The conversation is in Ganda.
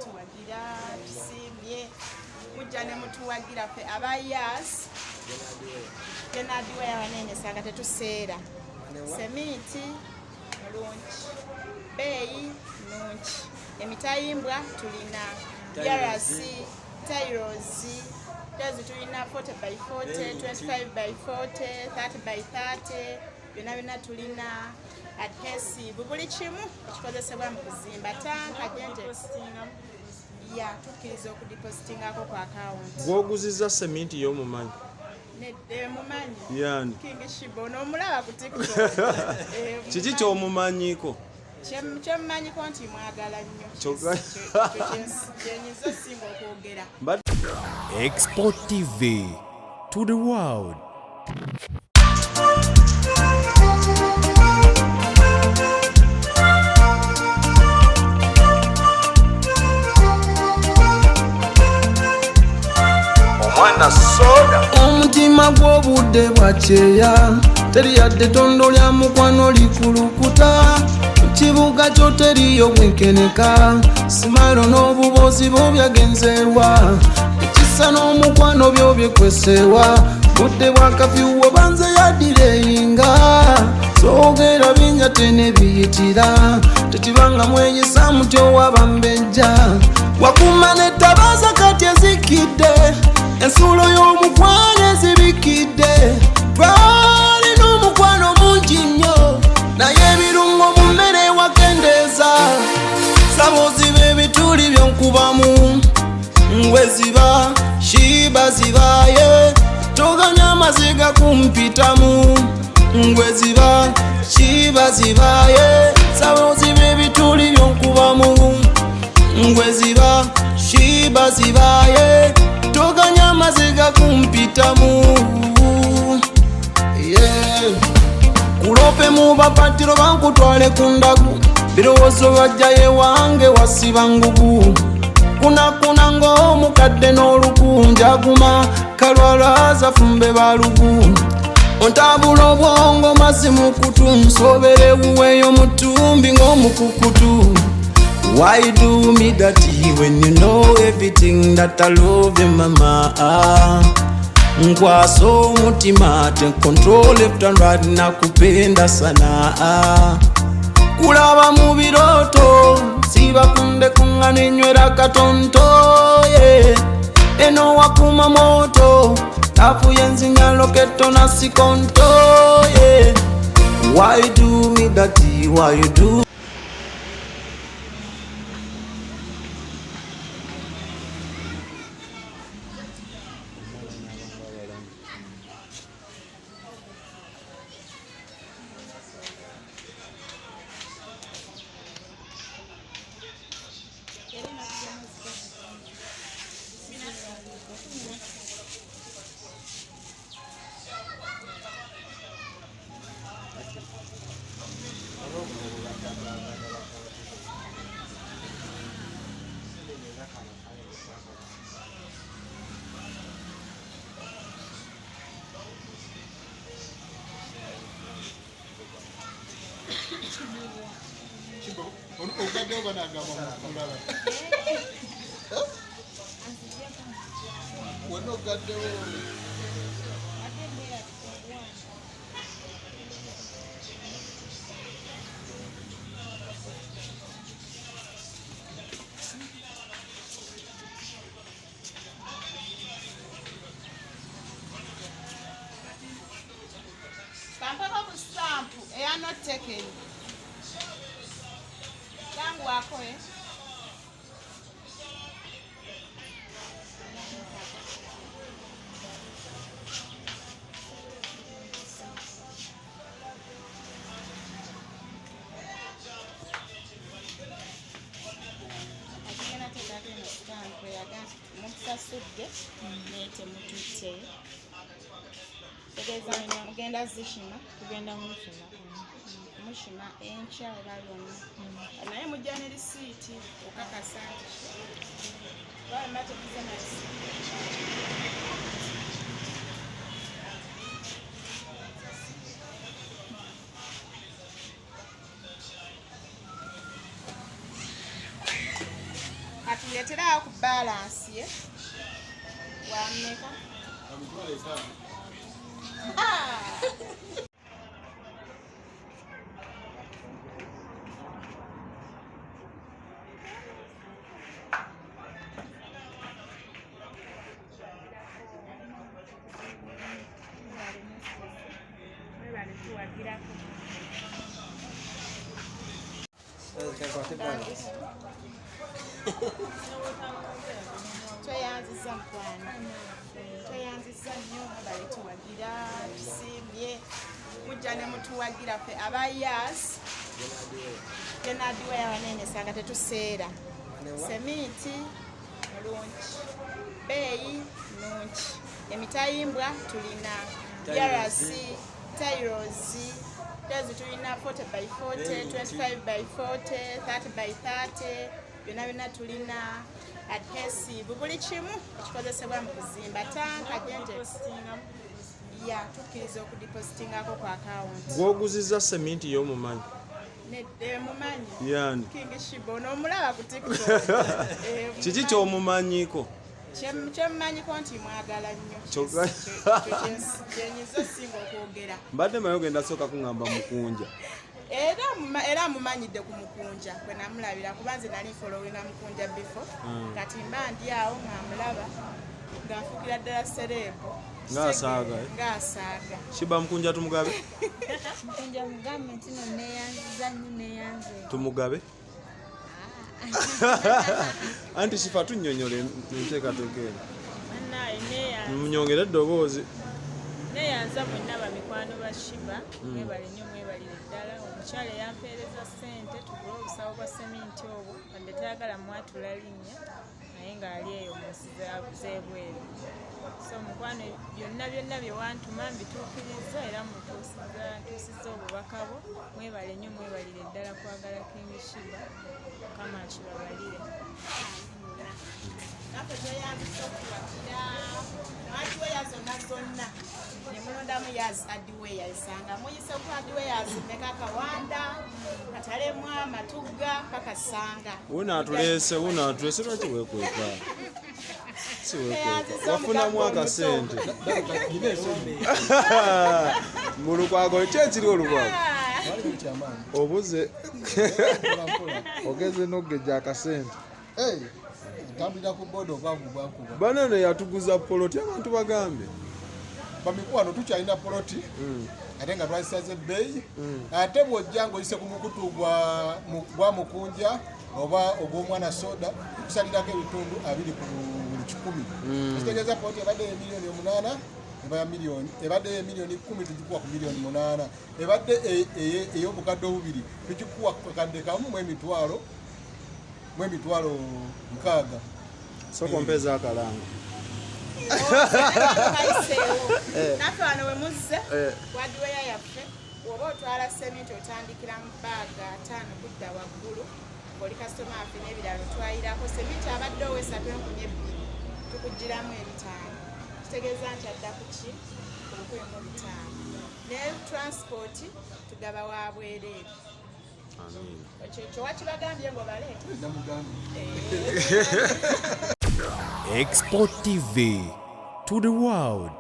batuwagira tusimbye mujja ne mutuwagira ffe abayas genadiweya banenyesanga tetuseera semiti mulungi beeyi nungi emitayimbwa tulina yarasi tairosi dozi tulina 40 by 40 25 by 40 30 by 30 byonna byonna tulina adhesive buli kimu ekikozesebwa mu kuzimba tanka gente ya tukkiriza okudipositingako ku akawunti. Gw'oguzizza sementi y'omumanyi? Mumanyi yani King Sheebah onomulaba ku TikTok. Kiki ky'omumanyiko? Kyemmanyiko nti mwagala nnyo kyenyiza osinga okwogera. Export TV to the world. Omutima gw'obudde bwakyeya teri yadde tondo lya mukwano likulukuta mu kibuga kyo teriyo bwenkeneka simairo n'obubozi bwo byagenzeewa ekisa n'omukwano byo byekweseewa budde bwa kafyuwo banze yadireyinga soogera binjate ne biyitira tetibanga mweyisa mutyo wabambejja wakuma n'ettabaza kati ezikidde ensulo y'omukwano ezibikidde twalina omukwano mungi nnyo naye ebirungo mu mmere wakendeeza saba oziba ebituli by'onkubamu ngweziba Sheebah zibaye toganya amaziga kumpitamu ngweziba Sheebah zibaye saba oziba ebituli by'onkubamu ngweziba Sheebah zibaye toganya amaziga kumpitamu kulope mu bapatiro bankutwale ku ndagu birowoozo bajjaye wange wasiba ngugu kunakuna ng'omukadde n'olukunjaguma kalwalaza fumbe balugu ontabula obwongo mazzi mu kutu nsobere wuweeyo mutumbi ng'omukukutu. Why do me that when you know everything that I love you, mama? Nkwaso mutima take control left and right nakupenda sana. Kulaba mu biroto sibakunde kungana enywera katonto eno wakuma moto tafuye nzinya loketo na sikonto Why do me that? Why you do? Kampaka ku stamp eya not taken. Tangu wako sasudde nete mutute tegeza mugenda zishima tugenda mushima enkya obalona naye mujja ne risiiti okakasa bamate kuzena Ndiretera ku balance ye. Wameka. Tweyanziza mukwano. Tweyanziza nnyo bali tuwagira tusimbye mujja ne mutuwagira ffe abayas genadiweya wanene sanga tetuseera semiti mulungi beeyi nungi emitayimbwa tulina yarasi tairosi tezi tulina 40 by 40 25 by 40 30 by 30 byonna byonna tulina adhesive buli kimu ekikozesebwa mu kuzimba tanka ya tukkiriza okudipositingako ku akawunti Gw'oguzizza seminti y'omumanyi? mumanyi Yani. King Sheebah onomulaba ku TikTok. Kiki ky'omumanyiko? Kyemmanyiko nti mwagala nnyo. Kyogera. Kyenyiza osinga okwogera. Mbadde maye ogenda sooka kuŋŋamba mukunja. Era mumanyidde ku mukunja bwe namulabira kuba nze nali followinga mukunja before kati mba ndi awo ng'amulaba ng'afuukira ddala sereebo Ng'asaaga. Ng'asaaga. Sheebah mukunja tumugabe? Mukunja mugambe nti no neeyanziza nnyo neeyanze. Tumugabe? Anti Shifa tunnyonnyole enteekateeka eno. Bannaaye neeyanza. Munyongere eddoboozi. Neeyanza mwenna bamikwano ba Sheebah mwebale nnyo mwebalire ddala omukyala eyampeereza ssente tugule obusawo bwa seminti obwo wadde tayagala mwatula linnya naye ng'ali eyo mu nsi z'ebweru so mukwano byonna bye wantuma mbituukiriza era ntuusizza obubaka bwo mwebale nnyo mwebalire ddala kwagala King Sheebah Mukama akibabalire. Naffe tweyanzisa okuwagira adiweya zonna ne mulondamu yaz adiweya esanga muyise ku adiweyas meka Kawanda Katalemu Matugga paka Sanga. Wuuno atulese lwaki weekweka? Si weekweka. Wafunamu akasente. Mu lukwago ki ekiri olukwago? Obuze. Ogeze n'oggejja akasente. Tambira ku bodo bavu bwakuba. Banano yatuguza poloti abantu bagambe. Bamikwano tukyalina poloti. Ate nga twalisaze ebbeeyi. Ate bw'ojja ng'oyise ku mukutu gwa mukunja oba ogw'omwana soda kusalirako ebitundu 20 ku buli 100. Ekitegeeza poloti ebadde emiliyoni 8 ebadde emiliyoni 10 tugikuwa ku miliyoni 8. Ebadde ey'obukadde obubiri tugikuwa ku kakadde kamu mu emitwalo 6. Soko mpeza akalanga. Naffe wano we muzze wadiweya yaffe oba otwala seminti otandikira mu bbaaga 5 kudda waggulu ng'oli kasitoma affe n'ebirala otwayirako seminti abadde owesa 32 tukugiramu 5 kitegeeza nti adda ku ki ku 105 ne transport tugaba wa bwereere. Ekyo wakibagambye ngo baleete. Export TV to the world.